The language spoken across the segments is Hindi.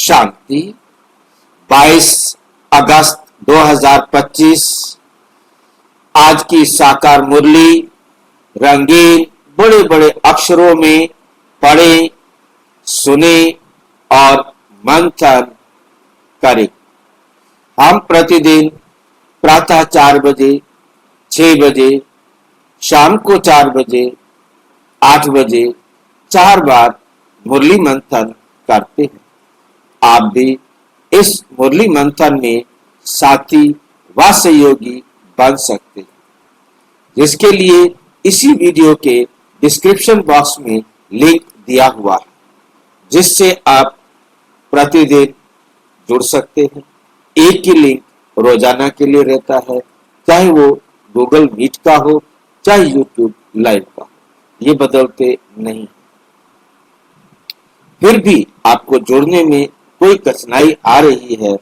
शांति। 22 अगस्त 2025 आज की साकार मुरली रंगीन बड़े बड़े अक्षरों में पढ़ें, सुने और मंथन करें। हम प्रतिदिन प्रातः 4 बजे, 6 बजे, शाम को 4 बजे, 8 बजे 4 बार मुरली मंथन करते हैं। आप भी इस मुरली मंथन में साथी व सहयोगी बन सकते हैं, जिसके लिए इसी वीडियो के डिस्क्रिप्शन बॉक्स में लिंक दिया हुआ है, जिससे आप प्रतिदिन जुड़ सकते हैं। एक ही लिंक रोजाना के लिए रहता है, चाहे वो गूगल मीट का हो, चाहे यूट्यूब लाइव का हो, ये बदलते नहीं। फिर भी आपको जुड़ने में कोई कठिनाई आ रही है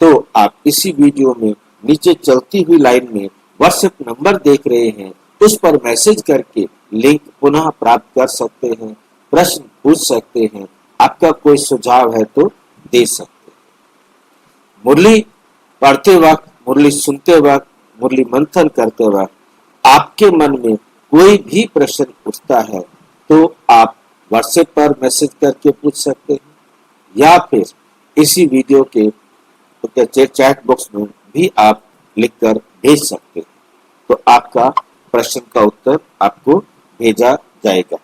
तो आप इसी वीडियो में नीचे चलती हुई लाइन में व्हाट्सएप नंबर देख रहे हैं, उस पर मैसेज करके लिंक पुनः प्राप्त कर सकते हैं, प्रश्न पूछ सकते हैं, आपका कोई सुझाव है तो दे सकते हैं। मुरली पढ़ते वक्त, मुरली सुनते वक्त, मुरली मंथन करते वक्त आपके मन में कोई भी प्रश्न उठता है तो आप व्हाट्सएप पर मैसेज करके पूछ सकते हैं, या फिर इसी वीडियो के चैट बॉक्स में भी आप लिखकर भेज सकते हैं, तो आपका प्रश्न का उत्तर आपको भेजा जाएगा।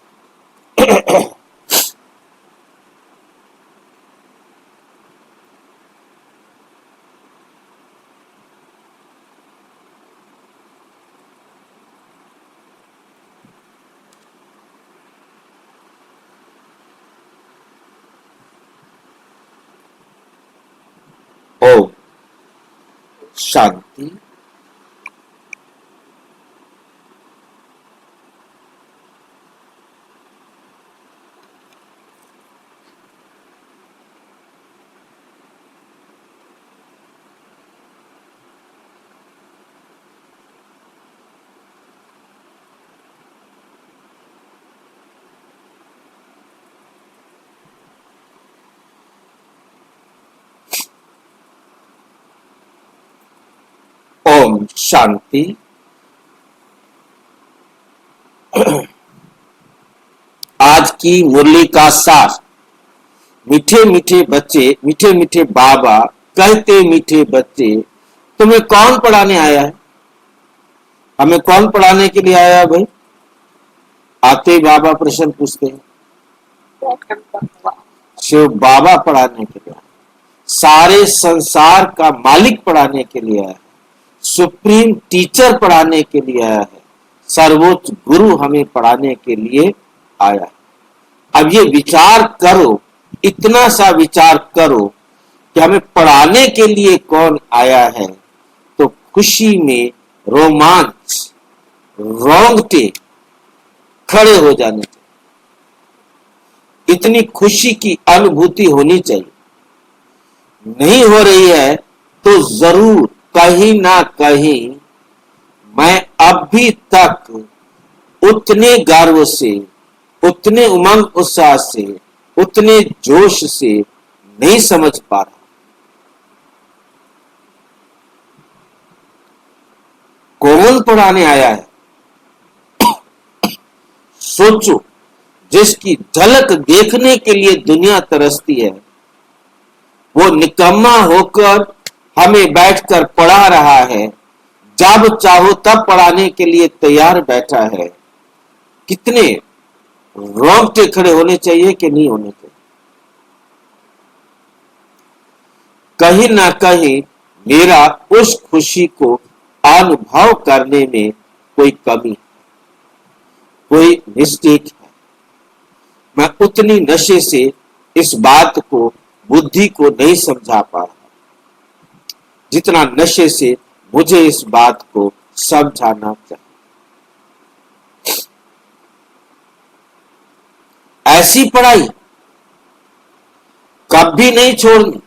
ओम शांति। ओम शांति। आज की मुरली का सार। मीठे मीठे बच्चे, मीठे मीठे बाबा, कहते मीठे बच्चे, तुम्हें कौन पढ़ाने आया है? हमें कौन पढ़ाने के लिए आया है भाई? आते ही बाबा प्रश्न पूछते हैं। शिव बाबा पढ़ाने के लिए आया, सारे संसार का मालिक पढ़ाने के लिए आया है, सुप्रीम टीचर पढ़ाने के लिए आया है, सर्वोच्च गुरु हमें पढ़ाने के लिए आया है। अब ये विचार करो, इतना सा विचार करो कि हमें पढ़ाने के लिए कौन आया है, तो खुशी में रोमांच, रोंगटे खड़े हो जाने चाहिए। इतनी खुशी की अनुभूति होनी चाहिए। नहीं हो रही है तो जरूर कहीं ना कहीं मैं अभी तक उतने गर्व से, उतने उमंग उत्साह से, उतने जोश से नहीं समझ पा रहा। कौन पढ़ाने आया है? सोचो, जिसकी झलक देखने के लिए दुनिया तरसती है, वो निकम्मा होकर हमें बैठकर पढ़ा रहा है, जब चाहो तब पढ़ाने के लिए तैयार बैठा है। कितने रोंगटे खड़े होने चाहिए कि नहीं होने चाहिए? कहीं ना कहीं मेरा उस खुशी को अनुभव करने में कोई कमी, कोई मिस्टेक है। मैं उतनी नशे से इस बात को, बुद्धि को नहीं समझा पा रहा जितना नशे से मुझे इस बात को समझाना चाहिए। ऐसी पढ़ाई कभी नहीं छोड़नी।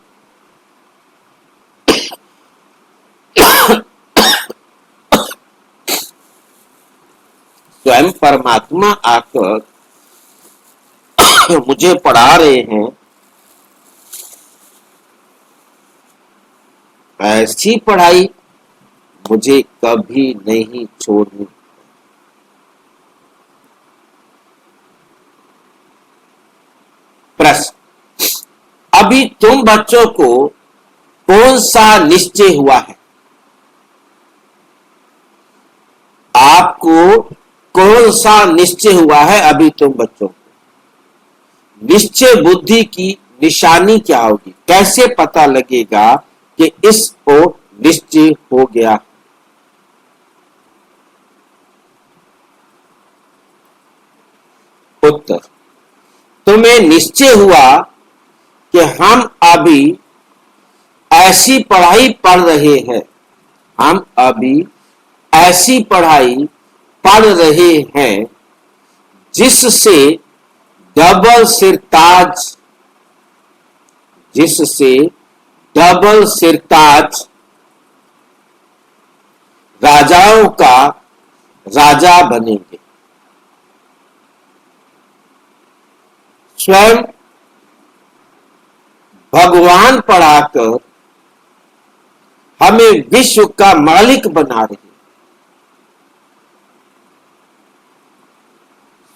स्वयं परमात्मा आकर मुझे पढ़ा रहे हैं ऐसी पढ़ाई मुझे कभी नहीं छोड़नी। प्रश्न, अभी तुम बच्चों को कौन सा निश्चय हुआ है? आपको कौन सा निश्चय हुआ है अभी तुम बच्चों को? निश्चय बुद्धि की निशानी क्या होगी? कैसे पता लगेगा कि इसको निश्चय हो गया? उत्तर, तुम्हें निश्चय हुआ कि हम अभी ऐसी पढ़ाई पढ़ रहे हैं, हम अभी ऐसी पढ़ाई पढ़ रहे हैं जिससे डबल सिरताज, जिससे डबल सिरताज राजाओं का राजा बनेंगे। स्वयं भगवान पढ़ाकर हमें विश्व का मालिक बना रहे।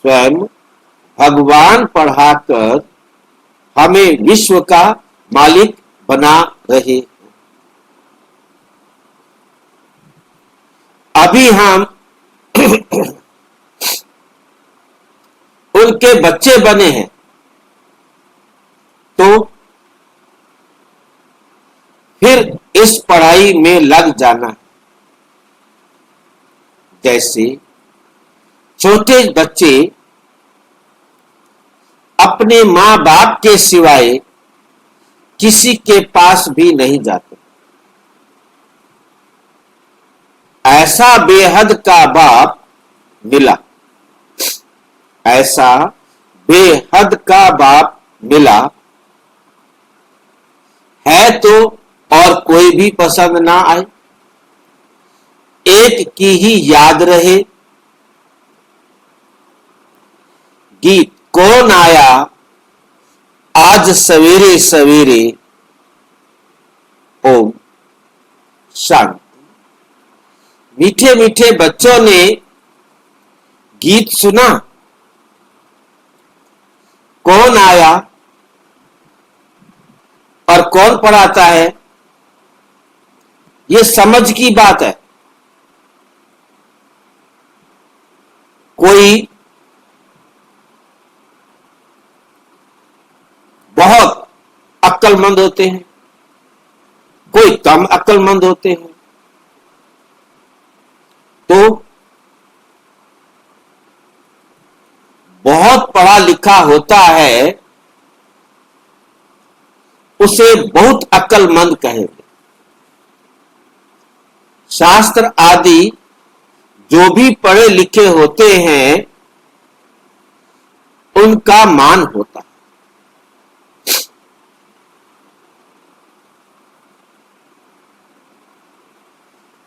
स्वयं भगवान पढ़ाकर हमें विश्व का मालिक बना रहे। अभी हम उनके बच्चे बने हैं, तो फिर इस पढ़ाई में लग जाना है। जैसे छोटे बच्चे अपने मां बाप के सिवाय किसी के पास भी नहीं जाते। ऐसा बेहद का बाप मिला, ऐसा बेहद का बाप मिला है तो और कोई भी पसंद ना आए, एक की ही याद रहे। गीत, कौन आया आज सवेरे सवेरे, ओम शांति। मीठे मीठे बच्चों ने गीत सुना, कौन आया और कौन पढ़ाता है, ये समझ की बात है। कोई बहुत अक्लमंद होते हैं, कोई कम अक्लमंद होते हैं, तो बहुत पढ़ा लिखा होता है उसे बहुत अक्लमंद कहेंगे। शास्त्र आदि जो भी पढ़े लिखे होते हैं उनका मान होता है।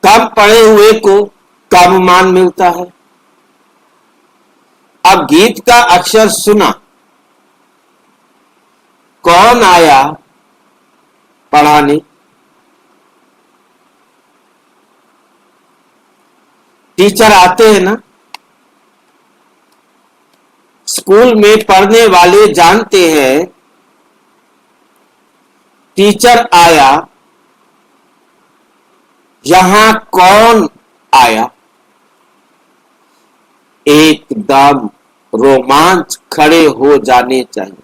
कम पढ़े हुए को कम मान मिलता है। अब गीत का अक्षर सुना, कौन आया पढ़ाने, टीचर आते हैं ना। स्कूल में पढ़ने वाले जानते हैं टीचर आया, यहां कौन आया, एकदम रोमांच खड़े हो जाने चाहिए।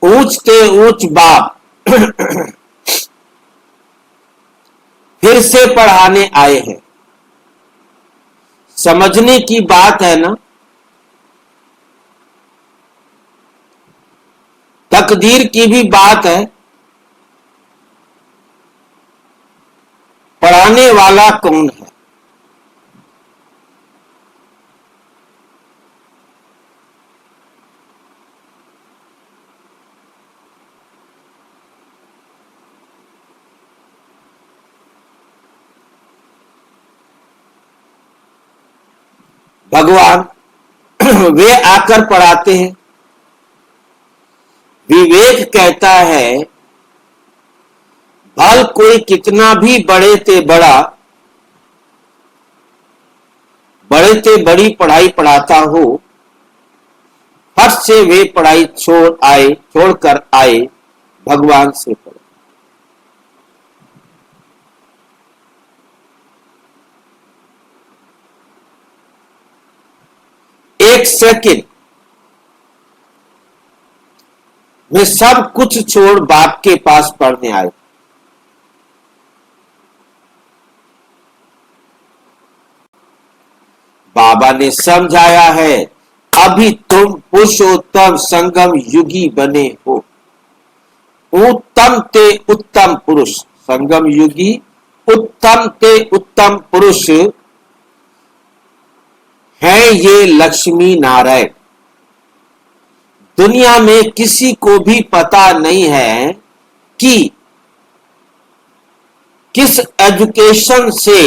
ऊंच के ऊंच बाप फिर से पढ़ाने आए हैं। समझने की बात है ना। तकदीर की भी बात है। पढ़ाने वाला कौन है? भगवान वे आकर पढ़ाते हैं। विवेक कहता है भल कोई कितना भी बड़े ते बड़ी पढ़ाई पढ़ाता हो, फट से वे पढ़ाई छोड़कर आए भगवान से पढ़े। एक सेकंड वे सब कुछ छोड़ बाप के पास पढ़ने आए। बाबा ने समझाया है अभी तुम पुरुषोत्तम संगम युगी बने हो। उत्तम ते उत्तम पुरुष, संगम युगी उत्तम ते उत्तम पुरुष है ये लक्ष्मी नारायण। दुनिया में किसी को भी पता नहीं है कि किस एजुकेशन से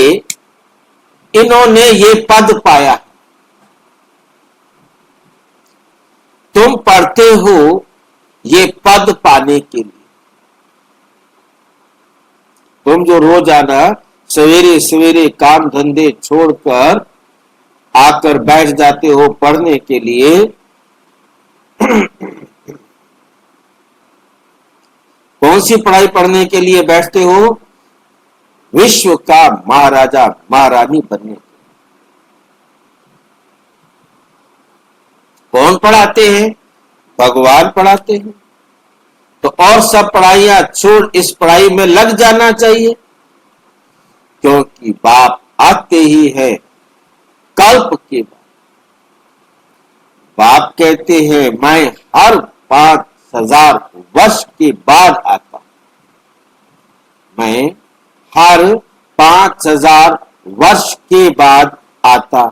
इन्होंने ये पद पाया। तुम पढ़ते हो ये पद पाने के लिए। तुम जो रोजाना सवेरे सवेरे काम धंधे छोड़कर आकर बैठ जाते हो पढ़ने के लिए, कौन सी पढ़ाई पढ़ने के लिए बैठते हो? विश्व का महाराजा महारानी बनने। कौन पढ़ाते हैं? भगवान पढ़ाते हैं। तो और सब पढ़ाइयां छोड़ इस पढ़ाई में लग जाना चाहिए, क्योंकि बाप आते ही है कल्प के बाद। बाप कहते हैं मैं हर 5000 वर्ष के बाद आता। मैं हर 5000 वर्ष के बाद आता हूं।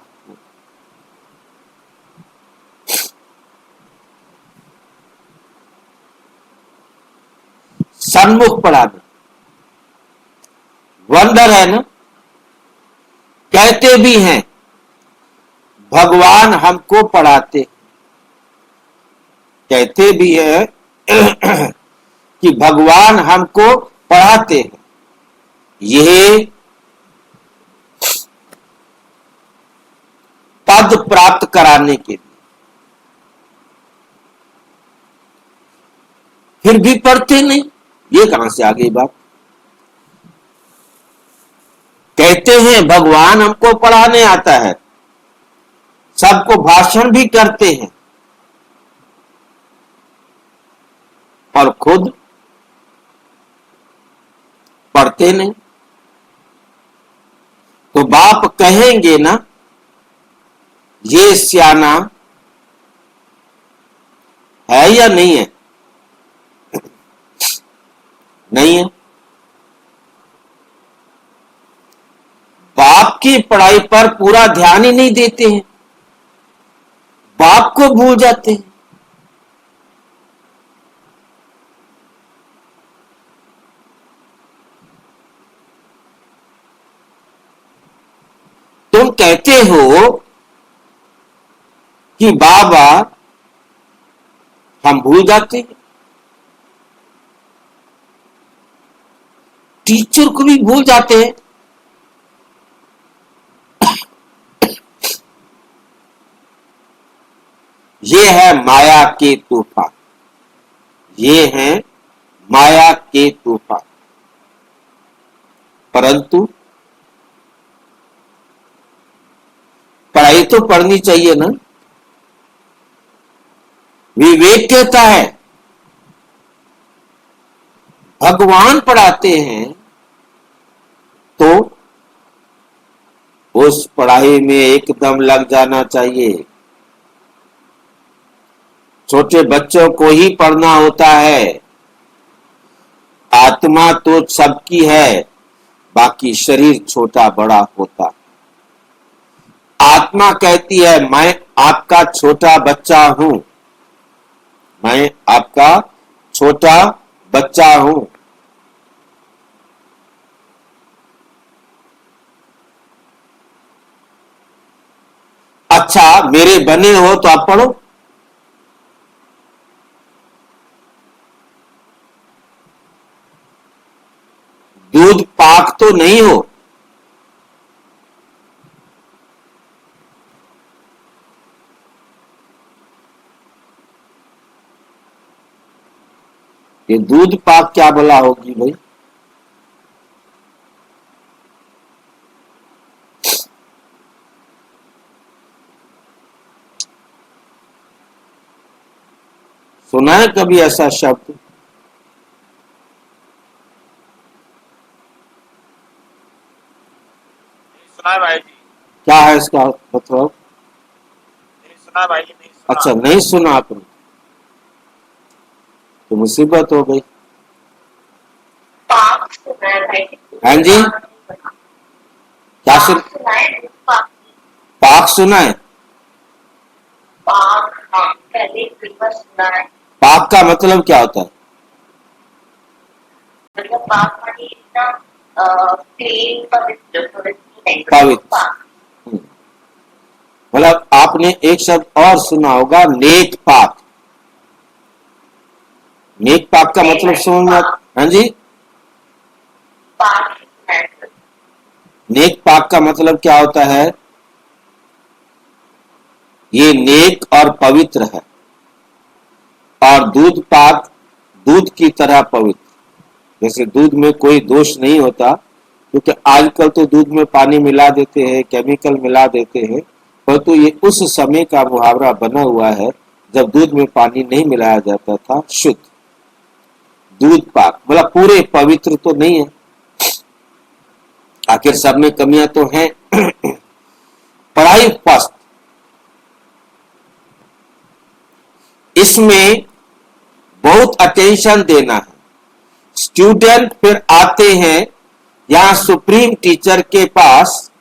सन्मुख पढ़ाना वंडर है ना। कहते भी हैं भगवान हमको पढ़ाते, कहते भी है कि भगवान हमको पढ़ाते हैं। यह पद प्राप्त कराने के लिए। फिर भी पढ़ते नहीं, ये कहां से आ गई बात? कहते हैं भगवान हमको पढ़ाने आता है, सबको भाषण भी करते हैं और खुद पढ़ते नहीं। तो बाप कहेंगे ना ये सियाना है या नहीं है? नहीं है। बाप की पढ़ाई पर पूरा ध्यान ही नहीं देते हैं, बाप को भूल जाते हैं। तुम कहते हो कि बाबा हम भूल जाते हैं, टीचर को भी भूल जाते हैं। ये है माया के तूफान, ये है माया के तूफान। परंतु पढ़ाई तो पढ़नी चाहिए ना। विवेक कहता है भगवान पढ़ाते हैं तो उस पढ़ाई में एकदम लग जाना चाहिए। छोटे बच्चों को ही पढ़ना होता है। आत्मा तो सबकी है, बाकी शरीर छोटा बड़ा होता। आत्मा कहती है मैं आपका छोटा बच्चा हूं, मैं आपका छोटा बच्चा हूं। अच्छा, मेरे बने हो तो आप पढ़ो। दूध पाक तो नहीं हो। ये दूध पाक क्या बोला होगी भाई? सुना है कभी ऐसा शब्द? सुना है भाई जी। क्या है इसका मतलब? नहीं सुना भाई जी, नहीं सुना। अच्छा, नहीं सुना आपने तो मुसीबत हो गई। पाक सुना है भाई जी। हाँ जी, क्या सुन? पाक सुना है, पाक। पाक सुना है? पाक, हाँ, पहले एक बार सुना है। पाक का मतलब क्या होता है? मतलब पाक माने इतना क्लीन, पवित्र, पवित्र नहीं, पवित्र। पाक। हम्म। मतलब आपने एक शब्द और सुना होगा, नेक पाक। नेक पाक का मतलब समझ में? हाँ जी, पाक सुना है। नेक पाक का मतलब क्या होता है? ये नेक और पवित्र है। और दूध पाक, दूध की तरह पवित्र। जैसे दूध में कोई दोष नहीं होता, क्योंकि आजकल तो दूध में पानी मिला देते हैं, केमिकल मिला देते हैं, परंतु ये उस समय का मुहावरा बना हुआ है जब दूध में पानी नहीं मिलाया जाता था, शुद्ध दूध पाक। मतलब पूरे पवित्र तो नहीं है, आखिर सब में कमियां तो हैं। पढ़ाई फर्स्ट, इसमें बहुत अटेंशन देना है। स्टूडेंट फिर आते हैं यहाँ सुप्रीम टीचर के पास,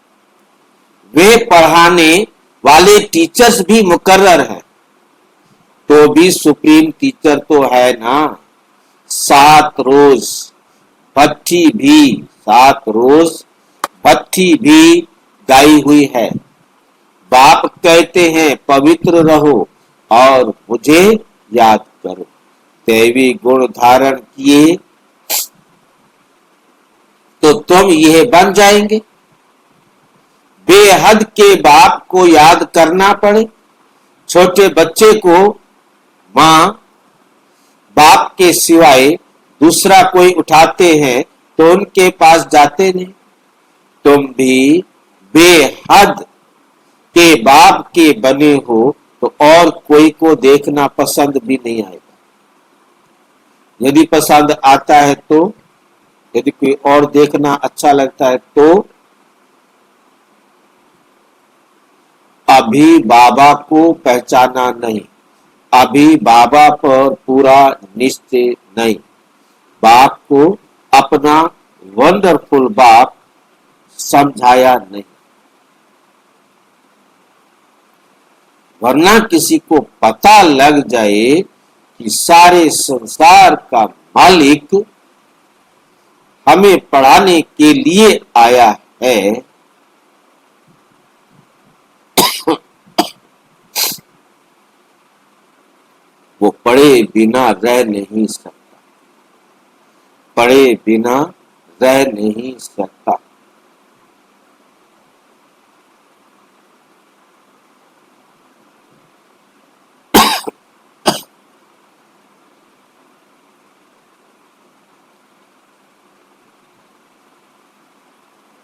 वे पढ़ाने वाले टीचर्स भी मुकर्रर हैं, तो भी सुप्रीम टीचर तो है ना। 7 रोज भट्ठी भी, 7 रोज भट्ठी भी गाई हुई है। बाप कहते हैं पवित्र रहो और मुझे याद करो। दैवी गुण धारण किए तो तुम यह बन जाएंगे। बेहद के बाप को याद करना पड़े। छोटे बच्चे को मां बाप के सिवाय दूसरा कोई उठाते हैं तो उनके पास जाते नहीं। तुम भी बेहद के बाप के बने हो तो और कोई को देखना पसंद भी नहीं आएगा। यदि पसंद आता है तो, यदि कोई और देखना अच्छा लगता है तो अभी बाबा को पहचाना नहीं, अभी बाबा पर पूरा निश्चय नहीं, बाप को अपना वंडरफुल बाप समझाया नहीं। वरना किसी को पता लग जाए कि सारे संसार का मालिक हमें पढ़ाने के लिए आया है, वो पढ़े बिना रह नहीं सकता, पढ़े बिना रह नहीं सकता।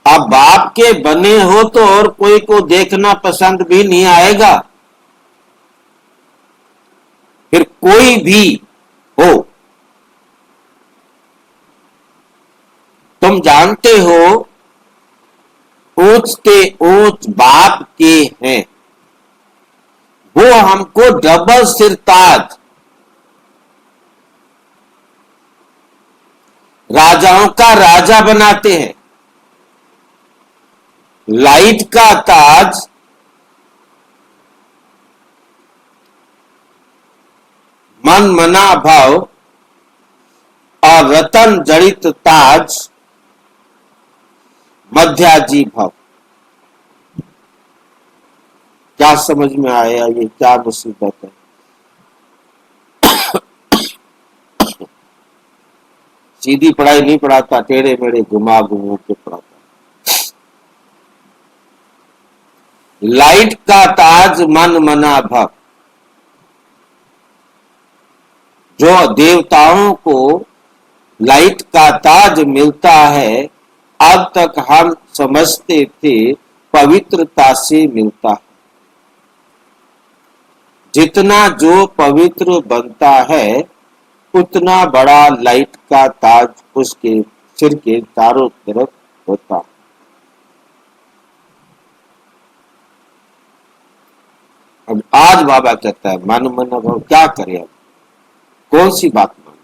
अब बाप के बने हो तो और कोई को देखना पसंद भी नहीं आएगा। फिर कोई भी हो, तुम जानते हो ऊंचते ऊंच बाप के हैं, वो हमको डबल सिरताज राजाओं का राजा बनाते हैं। लाइट का ताज मन मना भाव और रतन जड़ित ताज मध्याजी भाव। क्या समझ में आया, ये क्या मुसीबत है। सीधी पढ़ाई नहीं पढ़ाता, टेढ़े मेढ़े घुमा घुमा के पढ़ाता। लाइट का ताज मन मना भक्त, जो देवताओं को लाइट का ताज मिलता है, अब तक हम समझते थे पवित्रता से मिलता है। जितना जो पवित्र बनता है, उतना बड़ा लाइट का ताज उसके सिर के चारों तरफ होता है। अब आज बाबा कहता है मन मन भाव, क्या करें अब, कौन सी बात माने,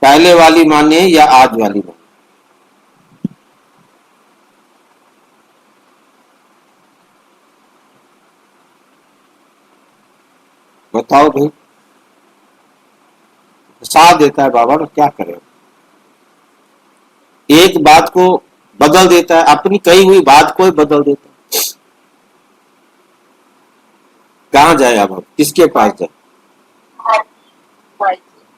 पहले वाली माने या आज वाली माने। बताओ भाई, साथ देता है बाबा ना, क्या करें। एक बात को बदल देता है, अपनी कही हुई बात को ही बदल देता है। कहाँ जाए अब हम, किसके पास जाए।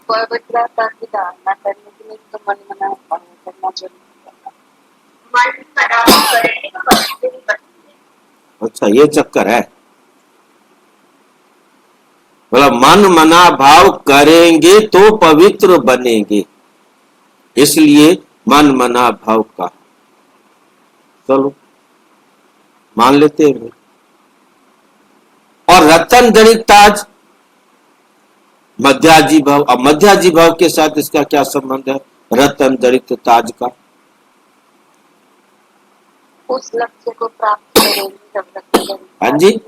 पवित्रता की धारणा करने के लिए तो मन मना करना जरूरी है। मन मना करेंगे तो पवित्र ही बनेंगे। अच्छा, ये चक्कर है। बोला मन मना भाव करेंगे तो पवित्र बनेंगे, इसलिए मन मना भाव का। चलो मान लेते हैं। और रतन जड़ित ताज मध्याजी भाव, अब मध्याजी भाव के साथ इसका क्या संबंध है, रतन जड़ित ताज का। उस लक्ष्य को प्राप्त करेंगे जब रतन जड़ित। हाँ जी,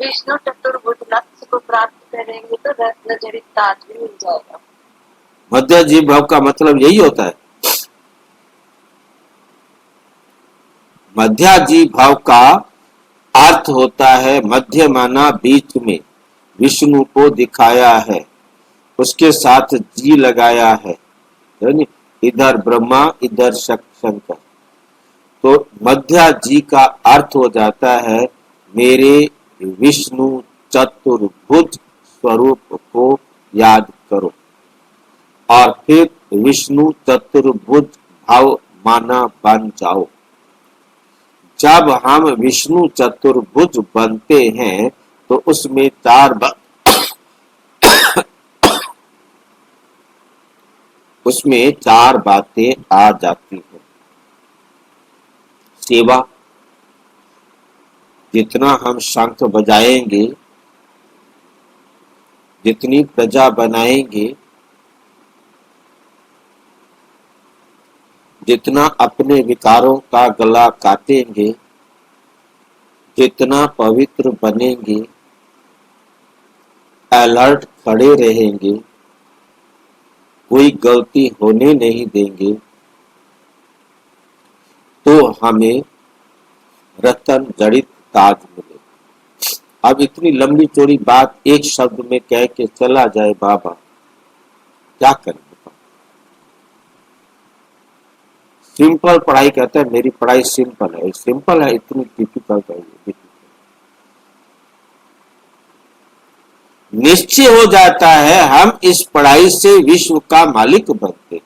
विष्णु चतुर्भुज लक्ष्य को प्राप्त करेंगे तो रत्न जड़ित ताज भी मिल जाएगा। मध्याजी भाव का मतलब यही होता है। मध्याजी भाव का अर्थ होता है मध्य माना बीच में विष्णु को दिखाया है, उसके साथ जी लगाया है, इधर ब्रह्मा इधर शंकर। तो मध्या जी का अर्थ हो जाता है मेरे विष्णु चतुर्भुज स्वरूप को याद करो, और फिर विष्णु चतुर्भुज भाव माना बन जाओ। जब हम विष्णु चतुर्भुज बनते हैं तो उसमें चार बातें आ जाती हैं। सेवा, जितना हम शंख बजाएंगे, जितनी प्रजा बनाएंगे, जितना अपने विकारों का गला काटेंगे, जितना पवित्र बनेंगे, अलर्ट खड़े रहेंगे, कोई गलती होने नहीं देंगे, तो हमें रतन जड़ित ताज मिले। अब इतनी लंबी चौड़ी बात एक शब्द में कह के चला जाए बाबा, क्या करें। सिंपल पढ़ाई कहते हैं, मेरी पढ़ाई सिंपल है। सिंपल है, इतनी डिफिकल्ट है। निश्चय हो जाता है हम इस पढ़ाई से विश्व का मालिक बनते।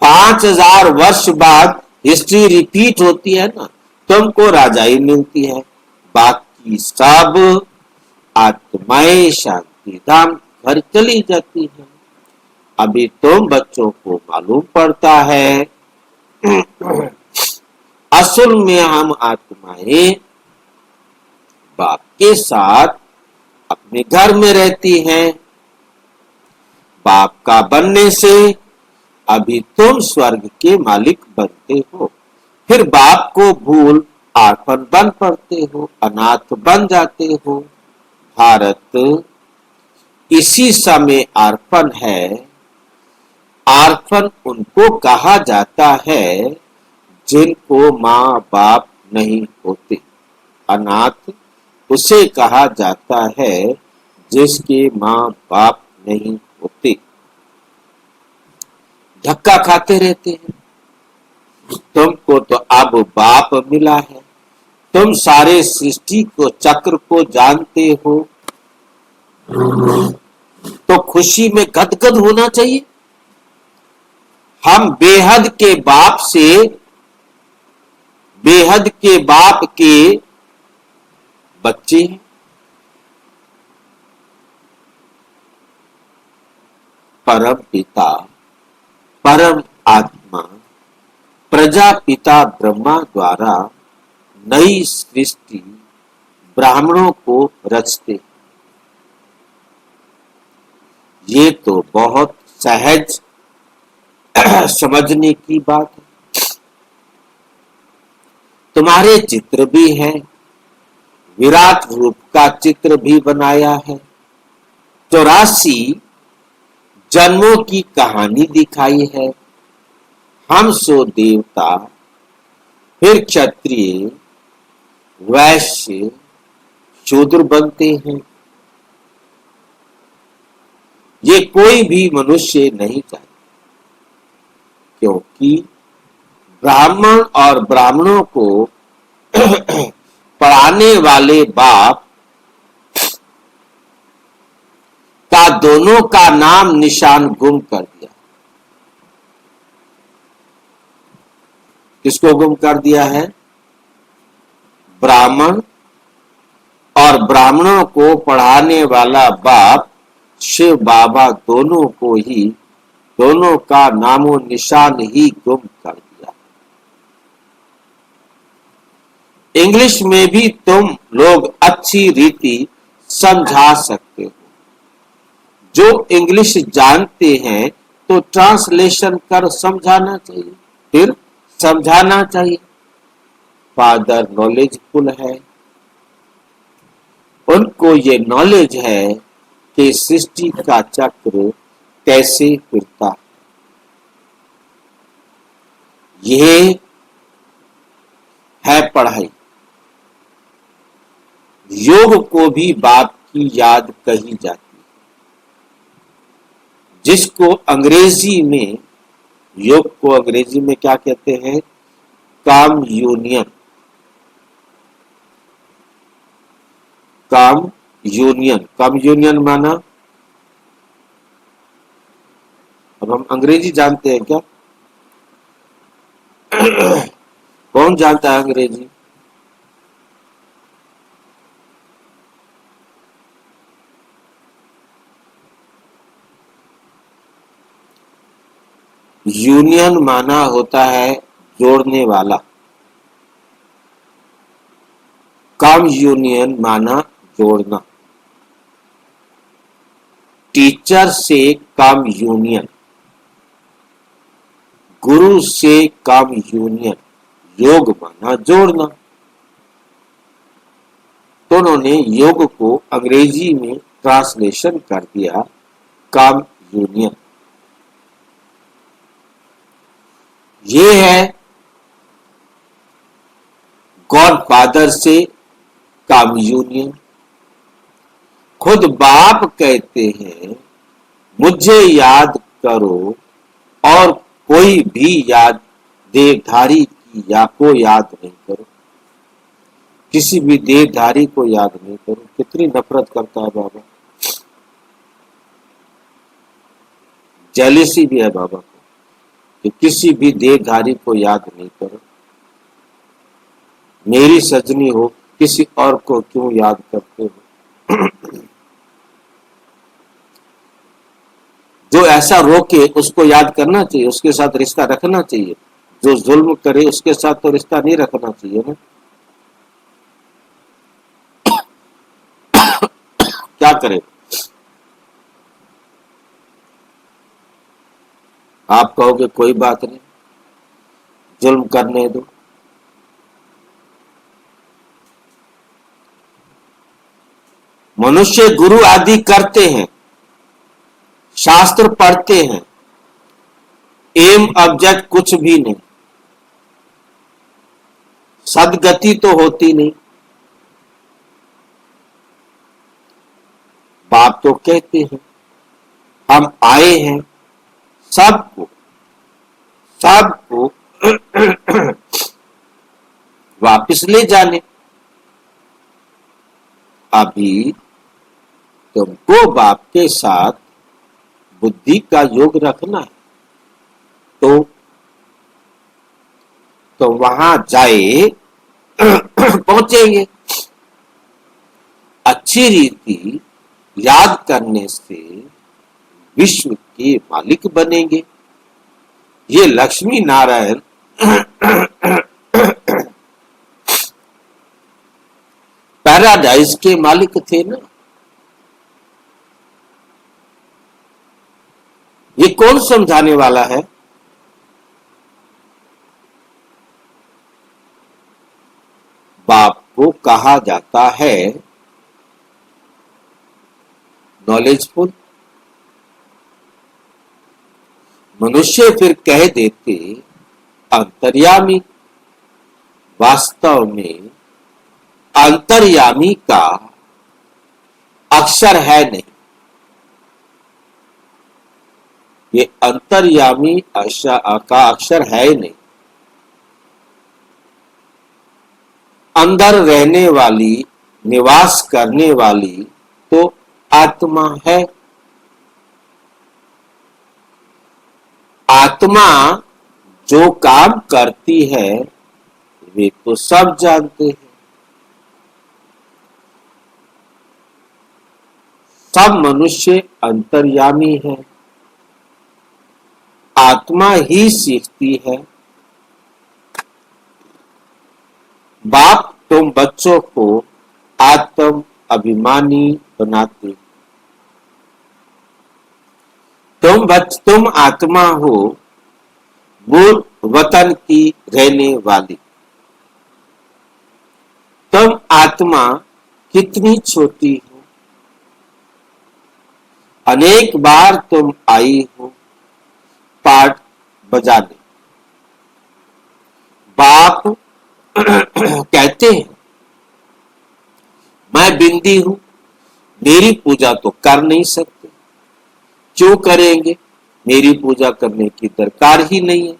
5000 वर्ष बाद हिस्ट्री रिपीट होती है ना, तुमको राजाई मिलती है, बाकी सब आत्माएं शांति धाम घर चली जाती है। अभी तुम बच्चों को मालूम पड़ता है असल में हम आत्माएं बाप के साथ अपने घर में रहती हैं। बाप का बनने से अभी तुम स्वर्ग के मालिक बनते हो, फिर बाप को भूल आर्फन बन पड़ते हो, अनाथ बन जाते हो। भारत इसी समय आर्फन है। आर्फन उनको कहा जाता है जिनको माँ बाप नहीं होते। अनाथ उसे कहा जाता है जिसके माँ बाप नहीं होते। धक्का खाते रहते हैं, तुमको तो अब बाप मिला है, तुम सारे सृष्टि को चक्र को जानते हो, तो खुशी में गदगद होना चाहिए। हम बेहद के बाप से, बेहद के बाप के बच्चे हैं। परम पिता, परम आत्मा, प्रजापिता ब्रह्मा द्वारा नई सृष्टि ब्राह्मणों को रचते। ये तो बहुत सहज समझने की बात है। तुम्हारे चित्र भी है, विराट रूप का चित्र भी बनाया है, 84 जन्मों की कहानी दिखाई है। हम सो देवता, फिर क्षत्रिय, वैश्य, शूद्र बनते हैं। ये कोई भी मनुष्य नहीं चाहता, क्योंकि ब्राह्मण और ब्राह्मणों को पढ़ाने वाले बाप का दोनों का नाम निशान गुम कर दिया। किसको गुम कर दिया है? ब्राह्मण और ब्राह्मणों को पढ़ाने वाला बाप शिव बाबा दोनों को ही, दोनों का नामो निशान ही गुम कर दिया। इंग्लिश में भी तुम लोग अच्छी रीति समझा सकते हो। जो इंग्लिश जानते हैं तो ट्रांसलेशन कर समझाना चाहिए, फिर समझाना चाहिए। फादर नॉलेजफुल है, उनको ये नॉलेज है कि सृष्टि का चक्र कैसे फिरता है। यह है पढ़ाई। योग को भी बाप की याद कही जाती है, जिसको अंग्रेजी में, योग को अंग्रेजी में क्या कहते हैं? काम यूनियन। काम यूनियन, काम यूनियन माना, अब हम अंग्रेजी जानते हैं क्या? कौन जानता है अंग्रेजी? यूनियन माना होता है जोड़ने वाला। काम यूनियन माना जोड़ना। टीचर से काम यूनियन, गुरु से काम यूनियन, योग माना जोड़ना। तो उन्होंने योग को अंग्रेजी में ट्रांसलेशन कर दिया काम यूनियन। ये है गॉड फादर से काम यूनियन। खुद बाप कहते हैं मुझे याद करो और कोई भी याद देहधारी की या को याद नहीं करो। किसी भी देहधारी को याद नहीं करो। कितनी नफरत करता है बाबा, जेलिसी भी है बाबा को कि किसी भी देहधारी को याद नहीं करो। मेरी सजनी हो, किसी और को क्यों याद करते हो? जो ऐसा रोके उसको याद करना चाहिए, उसके साथ रिश्ता रखना चाहिए। जो जुल्म करे उसके साथ तो रिश्ता नहीं रखना चाहिए ना। क्या करे? आप कहोगे कोई बात नहीं, जुल्म करने दो। मनुष्य गुरु आदि करते हैं, शास्त्र पढ़ते हैं, एम ऑब्जेक्ट कुछ भी नहीं, सदगति तो होती नहीं। बाप तो कहते हैं हम आए हैं सबको वापस ले जाने। अभी तुमको बाप के साथ बुद्धि का योग रखना है, तो वहां जाए पहुंचेंगे। अच्छी रीति याद करने से विश्व के मालिक बनेंगे। ये लक्ष्मी नारायण पैराडाइज के मालिक थे ना। ये कौन समझाने वाला है? बाप को कहा जाता है नॉलेजफुल। मनुष्य फिर कह देते अंतर्यामी। वास्तव में अंतर्यामी का अक्षर है नहीं। ये अंतर्यामी का अक्षर है नहीं। अंदर रहने वाली, निवास करने वाली तो आत्मा है। आत्मा जो काम करती है वे तो सब जानते हैं। सब मनुष्य अंतर्यामी है। आत्मा ही सीखती है। बाप तुम बच्चों को आत्म अभिमानी बनाते। तुम आत्मा हो, मूल वतन की रहने वाली। तुम आत्मा कितनी छोटी हो। अनेक बार तुम आई हो पाठ बजाने। बाप कहते हैं मैं बिंदी हूं, मेरी पूजा तो कर नहीं सकते। क्यों करेंगे? मेरी पूजा करने की दरकार ही नहीं है।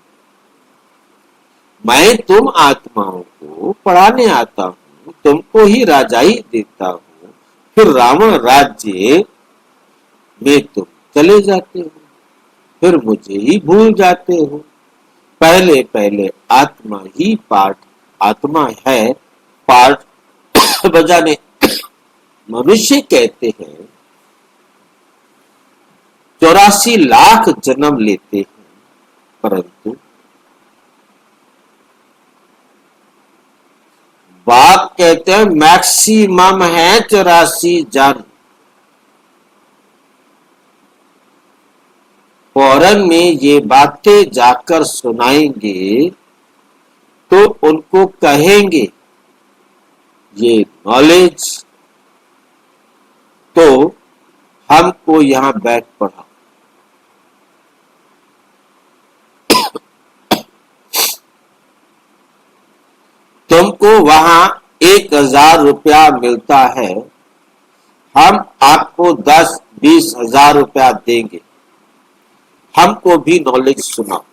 मैं तुम आत्माओं को पढ़ाने आता हूं, तुमको ही राजाई देता हूं, फिर रावण राज्य में तुम चले जाते हो, फिर मुझे ही भूल जाते हो। पहले पहले आत्मा ही पाठ, आत्मा है पाठ बजाने। मनुष्य कहते हैं 84 लाख जन्म लेते हैं, परंतु बाप कहते हैं मैक्सिमम है 84 जन्म। फौरन में ये बातें जाकर सुनाएंगे तो उनको कहेंगे ये नॉलेज तो हमको यहां बैठ पढ़ा। तुमको वहां 1000 रुपया मिलता है, हम आपको 10-20 हजार रुपया देंगे, हमको भी नॉलेज सुनाओ।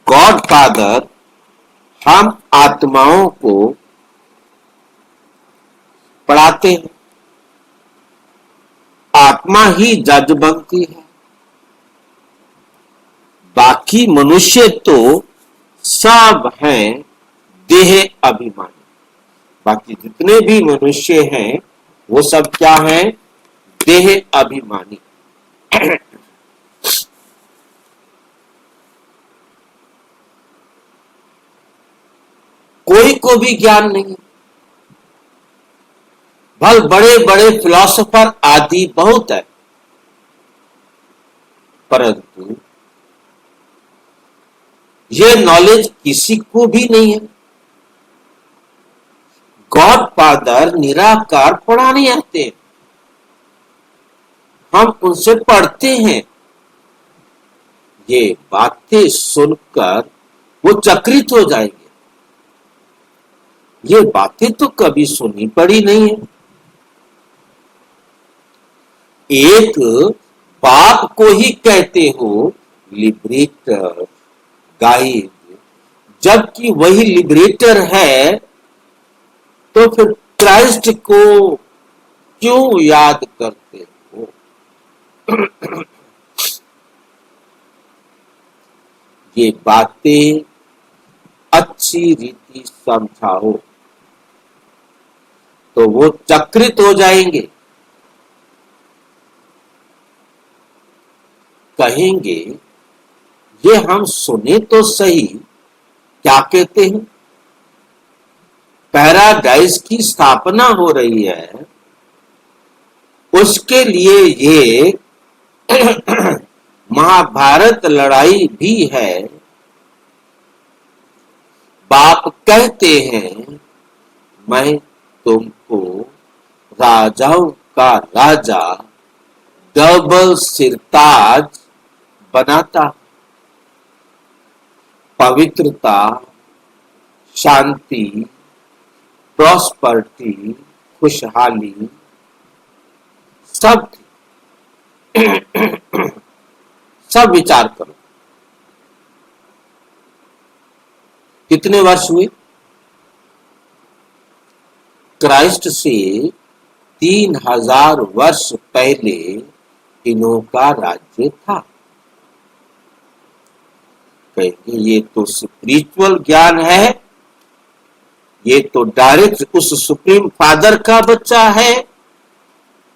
गॉड फादर हम आत्माओं को पढ़ाते हैं। आत्मा ही जज बनती है। बाकी मनुष्य तो सब हैं देह अभिमानी। बाकी जितने भी मनुष्य हैं वो सब क्या हैं? देह अभिमानी। कोई को भी ज्ञान नहीं। भल बड़े बड़े फिलोसोफर आदि बहुत है, परंतु ये नॉलेज किसी को भी नहीं है। गॉड फादर निराकार पढ़ाने आते हैं, हम उनसे पढ़ते हैं। ये बातें सुनकर वो चकित हो जाएंगे। ये बातें तो कभी सुनी पड़ी नहीं है। एक बाप को ही कहते हो लिबरेटर, गाइड, जबकि वही लिबरेटर है, तो फिर क्राइस्ट को क्यों याद करते हो? ये बातें अच्छी रीति समझाओ तो वो चक्रित हो जाएंगे, कहेंगे ये हम सुने तो सही, क्या कहते हैं? पैराडाइज की स्थापना हो रही है, उसके लिए ये महाभारत लड़ाई भी है। बाप कहते हैं मैं तुमको राजाओं का राजा डबल सिरताज बनाता, पवित्रता, शांति, प्रॉस्पर्टी, खुशहाली सब सब विचार करो। कितने वर्ष हुए? क्राइस्ट से 3000 वर्ष पहले इन्हों का राज्य था। कहेंगे ये तो स्पिरिचुअल ज्ञान है, ये तो डायरेक्ट उस सुप्रीम फादर का बच्चा है,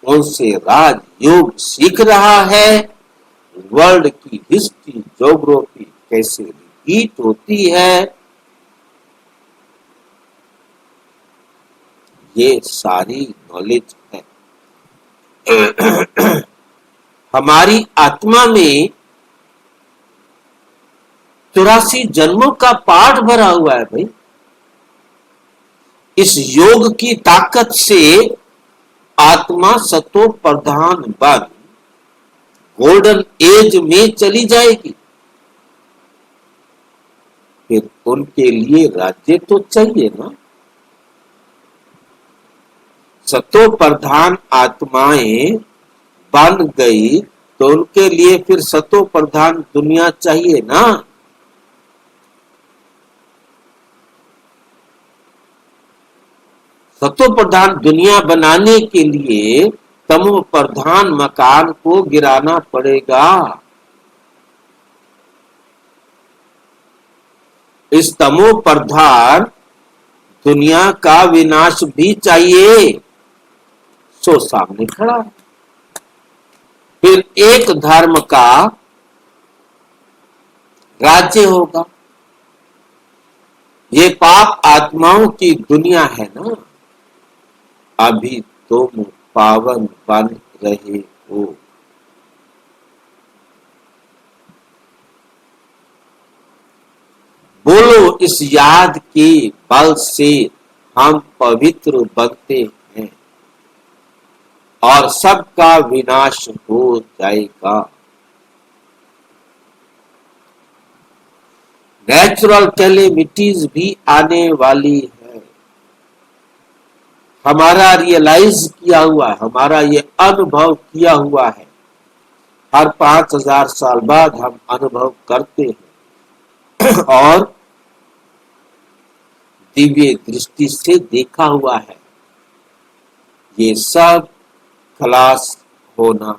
उनसे राजयोग सीख रहा है। वर्ल्ड की हिस्ट्री, ज्योग्राफी कैसे रिपीट होती है, ये सारी नॉलेज है। हमारी आत्मा में 84 जन्मों का पाठ भरा हुआ है भाई। इस योग की ताकत से आत्मा सतो प्रधान बन गोल्डन एज में चली जाएगी। फिर उनके लिए राज्य तो चाहिए ना। सतो प्रधान आत्माएं बन गई तो उनके लिए फिर सतो प्रधान दुनिया चाहिए ना। सतो प्रधान दुनिया बनाने के लिए तमो प्रधान मकान को गिराना पड़ेगा। इस तमो प्रधान दुनिया का विनाश भी चाहिए, सो सामने खड़ा है। फिर एक धर्म का राज्य होगा। ये पाप आत्माओं की दुनिया है ना। अभी तुम पावन बन रहे हो। बोलो इस याद के बल से हम पवित्र बनते हैं और सबका विनाश हो जाएगा। नेचुरल कैलेमिटीज भी आने वाली है। हमारा रियलाइज किया हुआ है, हमारा ये अनुभव किया हुआ है। हर 5000 साल बाद हम अनुभव करते हैं और दिव्य दृष्टि से देखा हुआ है। ये सब खलास होना।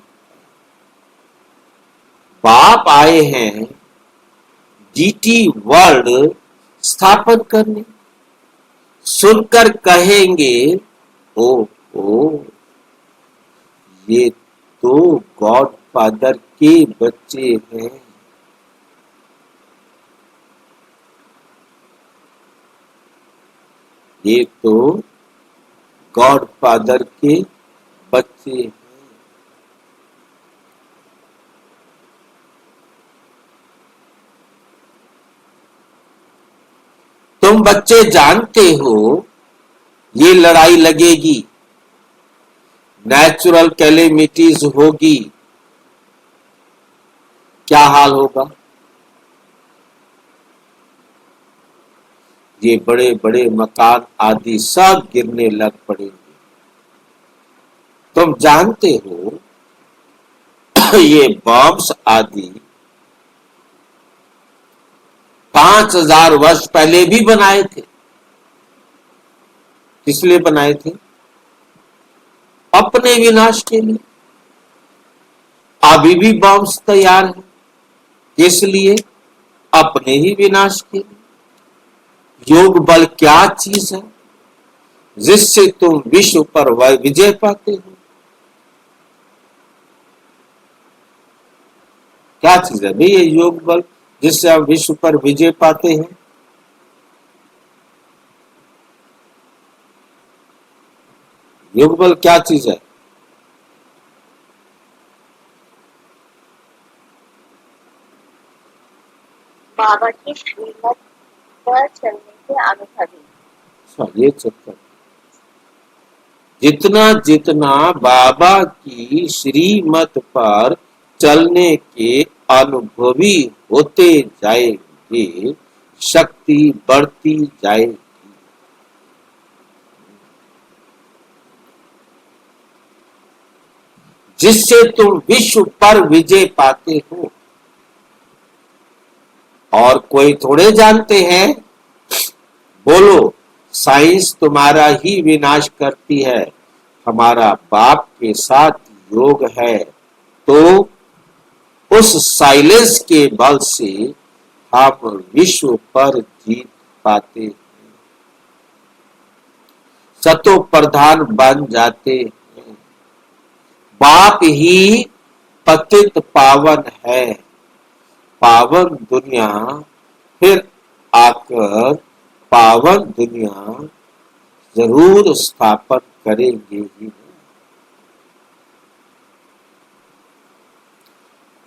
बाप आए हैं जीटी वर्ल्ड स्थापन करने। सुनकर कहेंगे ओ ये तो गॉड फादर के बच्चे हैं। ये तो गॉड फादर के बच्चे हैं। तुम बच्चे जानते हो ये लड़ाई लगेगी, नेचुरल कैलेमिटीज होगी, क्या हाल होगा? ये बड़े बड़े मकान आदि सब गिरने लग पड़ेंगे। तुम जानते हो ये बॉम्ब्स आदि 5000 वर्ष पहले भी बनाए थे। किस लिए बनाए थे? अपने विनाश के लिए। अभी भी बॉम्ब्स तैयार है, किस लिए? अपने ही विनाश के लिए। योग बल क्या चीज है जिससे तुम विश्व पर विजय पाते हो? क्या चीज है भाई ये योग बल जिससे आप विश्व पर विजय पाते हैं? योग बल क्या चीज है? बाबा की श्रीमत पर चलने के अनुभवी। ये चक्कर, जितना जितना बाबा की श्रीमत पर चलने के अनुभवी होते जाएंगे, शक्ति बढ़ती जाएगी। जिससे तुम विश्व पर विजय पाते हो। और कोई थोड़े जानते हैं? बोलो, साइंस तुम्हारा ही विनाश करती है, हमारा बाप के साथ योग है, तो उस साइलेंस के बल से हम विश्व पर जीत पाते हैं, सतो प्रधान बन जाते हैं। बाप ही पतित पावन है, पावन दुनिया फिर आकर पावन दुनिया जरूर स्थापन करेंगे ही।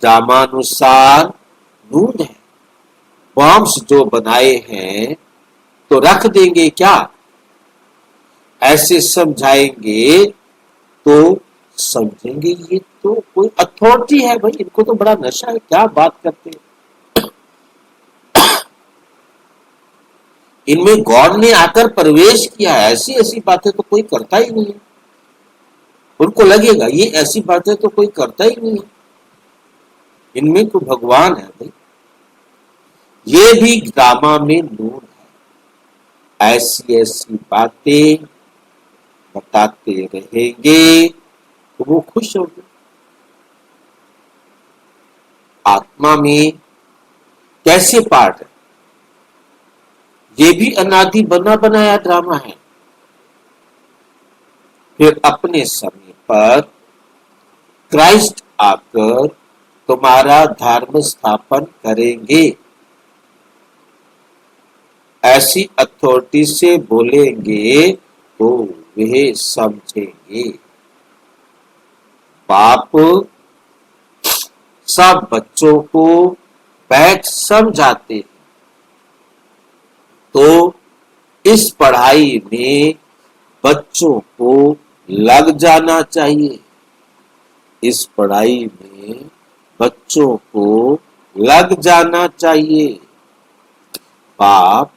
रामानुसार नून है, बॉम्ब्स जो बनाए हैं तो रख देंगे क्या? ऐसे समझाएंगे तो समझेंगे ये तो कोई अथॉरिटी है भाई, इनको तो बड़ा नशा है, क्या बात करते हैं। इनमें गॉड ने आकर प्रवेश किया है, ऐसी ऐसी बातें तो कोई करता ही नहीं है। उनको लगेगा ये ऐसी बातें तो कोई करता ही नहीं है, इनमें तो भगवान है भाई। ये भी ड्रामा में नून है, ऐसी ऐसी बातें बताते रहेंगे तो वो खुश होंगे। आत्मा में कैसे पार्ट है? ये भी अनादि बना बनाया ड्रामा है। फिर अपने समय पर क्राइस्ट आकर तुम्हारा धर्म स्थापन करेंगे, ऐसी अथॉरिटी से बोलेंगे तो वे समझेंगे। बाप सब बच्चों को बैठ समझाते हैं, तो इस पढ़ाई में बच्चों को लग जाना चाहिए। इस पढ़ाई में बच्चों को लग जाना चाहिए। बाप,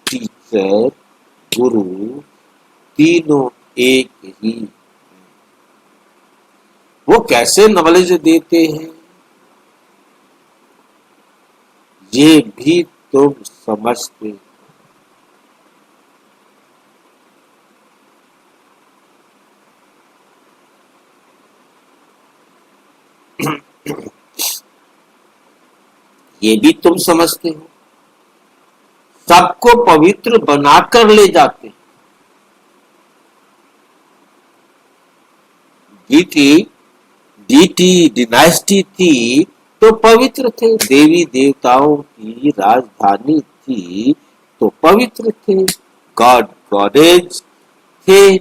टीचर, गुरु तीनों एक ही। वो कैसे नॉलेज देते हैं ये भी तुम समझते हो। ये भी तुम समझते हो। सबको पवित्र बनाकर ले जाते। डीटी डिनास्टी थी तो पवित्र थे, देवी देवताओं की राजधानी थी तो पवित्र थे, गॉड गॉडेज थे।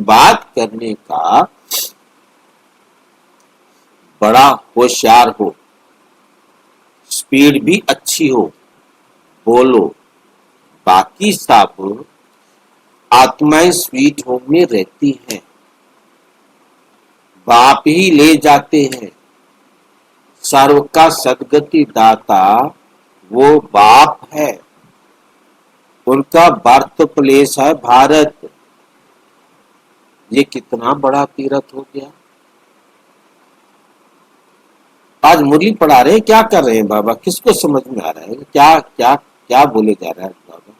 बात करने का बड़ा होशियार हो, स्पीड भी अच्छी हो, बोलो। बाकी सब आत्माएं स्वीट होम में रहती हैं, बाप ही ले जाते हैं। सर्व का सदगति दाता वो बाप है, उनका बर्थ प्लेस है भारत। ये कितना बड़ा तीर्थ हो गया। आज मुरली पढ़ा रहे हैं, क्या कर रहे हैं बाबा, किसको समझ में आ रहा है, क्या क्या क्या बोले जा रहा है बाबा?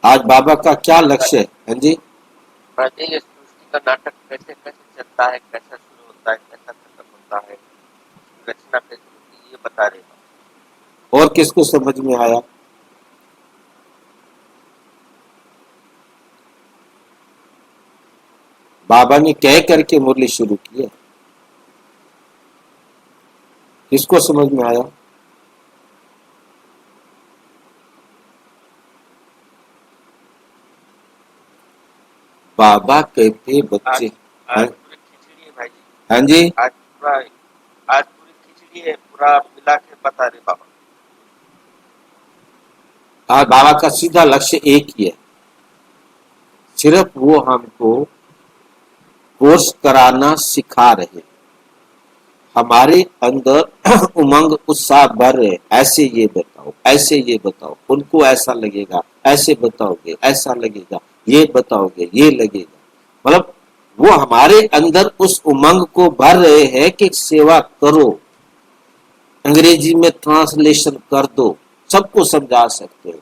आज बाबा का क्या लक्ष्य है? हाँ जी, ये सृष्टि का नाटक कैसे कैसे चलता है, कैसा शुरू होता है, कैसा खत्म होता है, रचना कैसे होती है, ये बता रहे हैं। और किसको समझ में आया? बाबा ने कह करके मुरली शुरू की है, किसको समझ में आया? बाबा कहते बच्चे, आज हाँ पूरी खिचड़ी है भाई जी। हाँ जी, आज पूरा आज पूरी खिचड़ी है, पूरा मिला के बता रहे बाबा। आज बाबा का सीधा लक्ष्य एक ही है, सिर्फ वो हमको कोर्स कराना सिखा रहे, हमारे अंदर उमंग उत्साह भर रहे, ऐसे ये बताओ, ऐसे ये बताओ, उनको ऐसा लगेगा, ऐसे बताओगे ऐसा लगेगा, ये बताओगे ये लगेगा, मतलब वो हमारे अंदर उस उमंग को भर रहे हैं कि सेवा करो, अंग्रेजी में ट्रांसलेशन कर दो, सबको समझा सकते हो।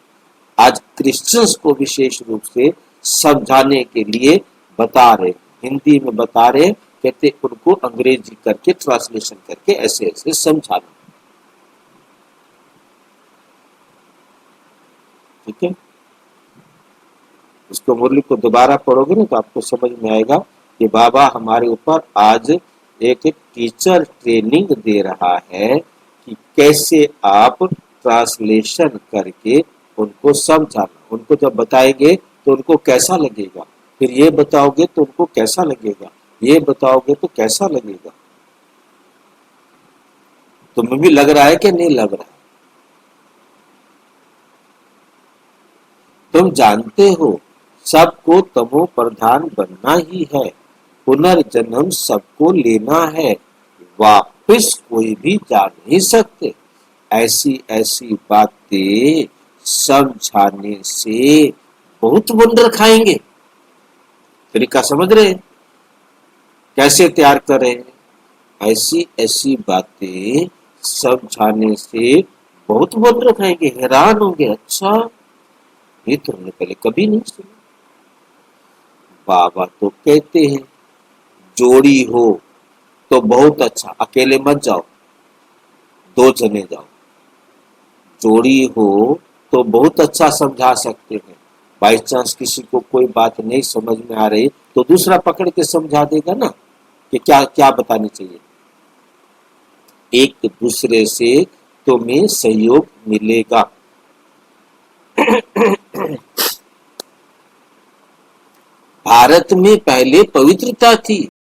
आज क्रिश्चियंस को विशेष रूप से समझाने के लिए बता रहे, हिंदी में बता रहे, कहते उनको अंग्रेजी करके ट्रांसलेशन करके ऐसे ऐसे समझाना। ठीक है, इसको मुरली को दोबारा पढ़ोगे ना तो आपको समझ में आएगा कि बाबा हमारे ऊपर आज एक टीचर ट्रेनिंग दे रहा है कि कैसे आप ट्रांसलेशन करके उनको समझाना, उनको जब बताएंगे तो उनको कैसा लगेगा, फिर ये बताओगे तो उनको कैसा लगेगा, ये बताओगे तो कैसा लगेगा। तुम्हें भी लग रहा है कि नहीं लग रहा है? तुम जानते हो सबको तमो प्रधान बनना ही है, पुनर्जन्म सबको लेना है, वापस कोई भी जा नहीं सकते। ऐसी ऐसी बातें समझाने से बहुत वंडर खाएंगे। तरीका समझ रहे हैं कैसे तैयार कर रहे हैं? ऐसी ऐसी बातें समझाने से बहुत वंडर खाएंगे, हैरान होंगे, अच्छा ये तो हमने पहले कभी नहीं सुना। बाबा तो कहते हैं जोड़ी हो तो बहुत अच्छा, अकेले मत जाओ, दो जने जाओ, जोड़ी हो तो बहुत अच्छा समझा सकते हैं। बाई चांस किसी को कोई बात नहीं समझ में आ रही तो दूसरा पकड़ के समझा देगा ना कि क्या क्या बतानी चाहिए। एक दूसरे से तुम्हें सहयोग मिलेगा। भारत में पहले पवित्रता थी,